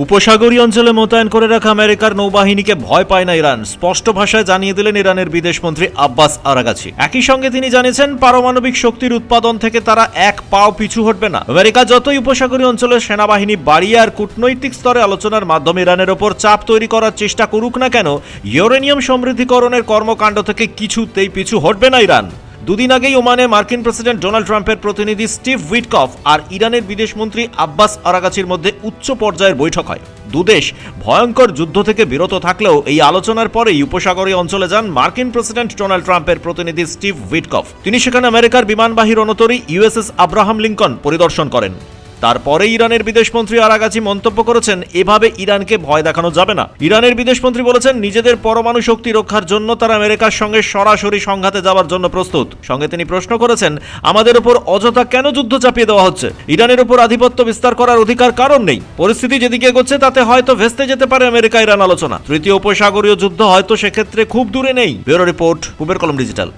উপসাগরীয় অঞ্চলে মোতায়েন করে রাখা আমেরিকার নৌবাহিনীকে ভয় পায় না ইরান, স্পষ্ট ভাষায় জানিয়ে দিলেন ইরানের বিদেশমন্ত্রী আব্বাস আরাগাচি। একই সঙ্গে তিনি জানিয়েছেন, পারমাণবিক শক্তির উৎপাদন থেকে তারা এক পাও পিছু হটবে না। আমেরিকা যতই উপসাগরীয় অঞ্চলের সেনাবাহিনী বাড়িয়ে আর কূটনৈতিক স্তরে আলোচনার মাধ্যমে ইরানের ওপর চাপ তৈরি করার চেষ্টা করুক না কেন, ইউরেনিয়াম সমৃদ্ধিকরণের কর্মকাণ্ড থেকে কিছুতেই পিছু হটবে না ইরান। দুদিন আগেই ওমানে মার্কিন প্রেসিডেন্ট ডোনাল্ড ট্রাম্পের প্রতিনিধি স্টিভ উইটকফ আর ইরানের বিদেশমন্ত্রী আব্বাস আরাগাচির মধ্যে উচ্চ পর্যায়ের বৈঠক হয়। দুদেশ ভয়ঙ্কর যুদ্ধ থেকে বিরত থাকলেও এই আলোচনার পরেই উপসাগরীয় অঞ্চলে যান মার্কিন প্রেসিডেন্ট ডোনাল্ড ট্রাম্পের প্রতিনিধি স্টিভ উইটকফ। তিনি সেখানে আমেরিকার বিমানবাহী রণতরী ইউএসএস আব্রাহাম লিঙ্কন পরিদর্শন করেন। তারপরে ইরানের বিদেশমন্ত্রী আরাগাচি মন্তব্য করেছেন, এভাবে ইরানকে ভয় দেখানো যাবে না। ইরানের বিদেশমন্ত্রী বলেছেন, নিজেদের পরমাণু শক্তি রক্ষার জন্য তারা আমেরিকার সঙ্গে সরাসরি সংঘাতে যাওয়ার জন্য প্রস্তুত। সঙ্গে তিনি প্রশ্ন করেছেন, আমাদের উপর অযথা কেন যুদ্ধ চাপিয়ে দেওয়া হচ্ছে? ইরানের উপর আধিপত্য বিস্তার করার অধিকার কারণ নেই। পরিস্থিতি যেদিকে এগোচ্ছে তাতে হয়তো ভেস্তে যেতে পারে আমেরিকা ইরান আলোচনা। তৃতীয় উপসাগরীয় যুদ্ধ হয়তো সেক্ষেত্রে খুব দূরে নেই। ব্যুরো রিপোর্ট, পূবের কলম ডিজিটাল।